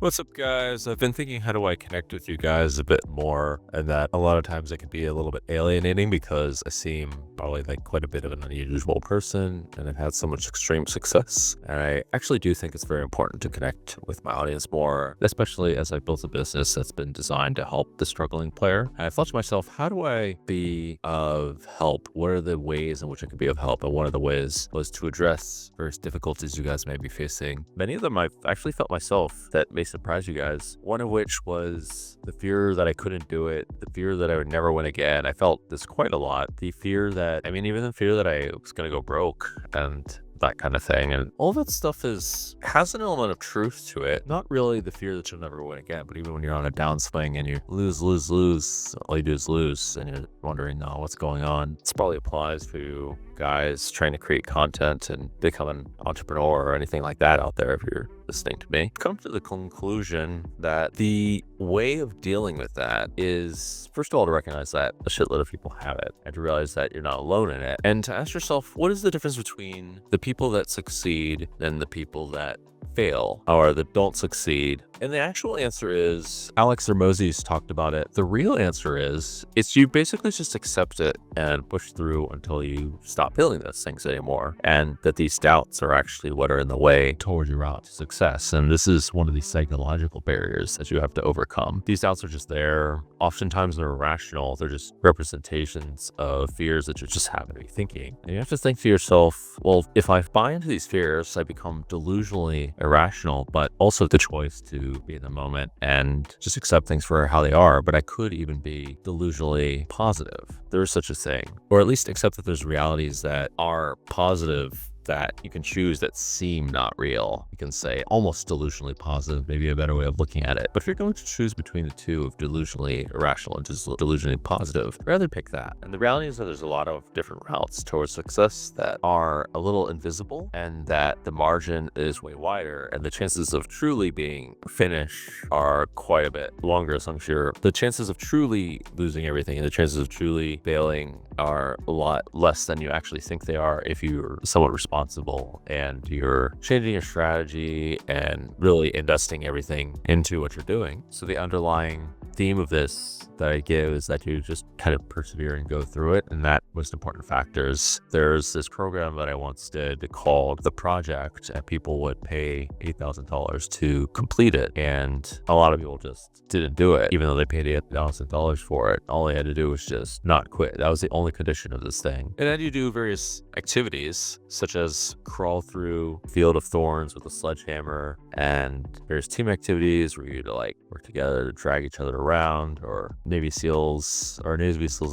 What's up, guys? I've been thinking, how do I connect with you guys a bit more? And that a lot of times it can be a little bit alienating because I seem probably like quite a bit of an unusual person and I've had so much extreme success. And I actually do think it's very important to connect with my audience more, especially as I built a business that's been designed to help the struggling player. And I thought to myself, how do I be of help? What are the ways in which I can be of help? And one of the ways was to address various difficulties you guys may be facing. Many of them I've actually felt myself that may surprise you guys. One of which was the fear that I couldn't do it, the fear that I would never win again. I felt this quite a lot. The fear that, even the fear that I was going to go broke and that kind of thing. And all that stuff has an element of truth to it. Not really the fear that you'll never win again, but even when you're on a downswing and you lose, all you do is lose and you're wondering, no, what's going on? This probably applies to guys trying to create content and become an entrepreneur or anything like that out there if you're listening to me. Come to the conclusion that the way of dealing with that is, first of all, to recognize that a shitload of people have it and to realize that you're not alone in it. And to ask yourself, what is the difference between the people that succeed and the people that fail or that don't succeed? And the actual answer is, Alex Hormozi's talked about it. The real answer is, it's you basically just accept it and push through until you stop feeling those things anymore. And that these doubts are actually what are in the way toward your route to success. And this is one of these psychological barriers that you have to overcome. These doubts are just there. Oftentimes they're irrational. They're just representations of fears that you just happen to be thinking. And you have to think to yourself, well, if I buy into these fears, I become delusionally irrational, but also the choice to be in the moment and just accept things for how they are. But I could even be delusionally positive. There is such a thing, or at least accept that there's realities that are positive that you can choose that seem not real. You can say almost delusionally positive, maybe a better way of looking at it. But if you're going to choose between the two of delusionally irrational and just delusionally positive, rather pick that. And the reality is that there's a lot of different routes towards success that are a little invisible and that the margin is way wider and the chances of truly being finished are quite a bit longer. So I'm sure the chances of truly losing everything and the chances of truly failing are a lot less than you actually think they are if you're somewhat responsible and you're changing your strategy and really investing everything into what you're doing. So the underlying theme of this that I give is that you just kind of persevere and go through it. And that most important factors. There's this program that I once did called The Project, and people would pay $8,000 to complete it. And a lot of people just didn't do it, even though they paid $8,000 for it. All they had to do was just not quit. That was the only condition of this thing. And then you do various activities, such as crawl through a field of thorns with a sledgehammer, and various team activities where you like work together to drag each other around, or Navy SEALs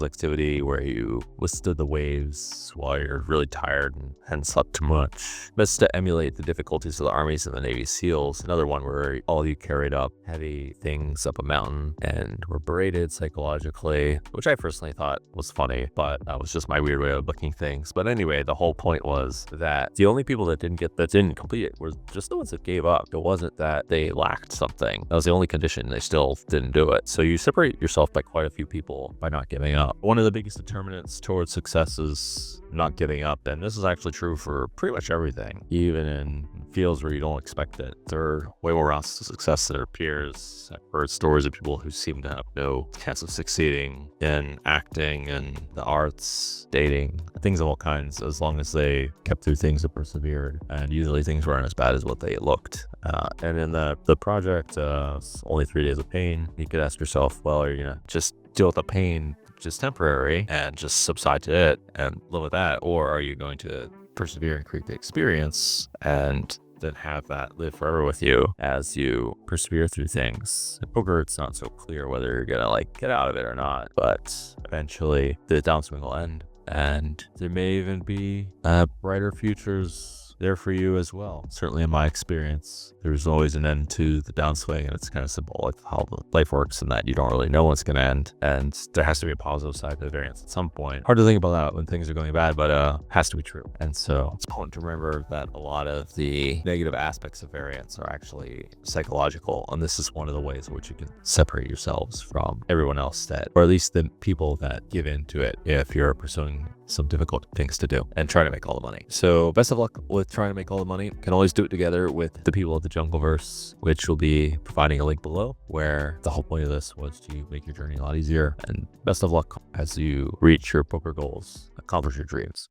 activity where you withstood the waves while you're really tired and hadn't slept too much. Best to emulate the difficulties of the armies and the Navy SEALs. Another one where all of you carried up heavy things up a mountain and were berated psychologically, which I personally thought was funny, but that was just my weird way of looking things. But anyway, the whole point was that the only people that didn't complete it were just the ones that gave up. It wasn't that they lacked something. That was the only condition. They still didn't do it. So you separate yourself by quite a few people by not giving up. One of the biggest determinants towards success is not giving up. And this is actually true for pretty much everything, even in fields where you don't expect it. There are way more routes to success than their peers. I've heard stories of people who seem to have no chance of succeeding in acting and the arts, dating, things of all kinds, as long as they kept through things and persevered. And usually things weren't as bad as what they looked. And in the project, it's only 3 days of pain. You could ask yourself, well, are you gonna just deal with the pain just temporary and just subside to it and live with that? Or are you going to persevere and create the experience and then have that live forever with you as you persevere through things? In poker, it's not so clear whether you're gonna get out of it or not, but eventually the downswing will end and there may even be brighter futures there for you as well. Certainly in my experience, there's always an end to the downswing, and it's kind of symbolic of how life works, and that you don't really know when it's going to end. And there has to be a positive side to the variance at some point. Hard to think about that when things are going bad, but has to be true. And so it's important to remember that a lot of the negative aspects of variance are actually psychological. And this is one of the ways in which you can separate yourselves from everyone else or at least the people that give into it if you're pursuing some difficult things to do and trying to make all the money. So best of luck with trying to make all the money. You can always do it together with the people of the Jungleverse, which will be providing a link below, where the whole point of this was to make your journey a lot easier. And best of luck as you reach your poker goals, accomplish your dreams.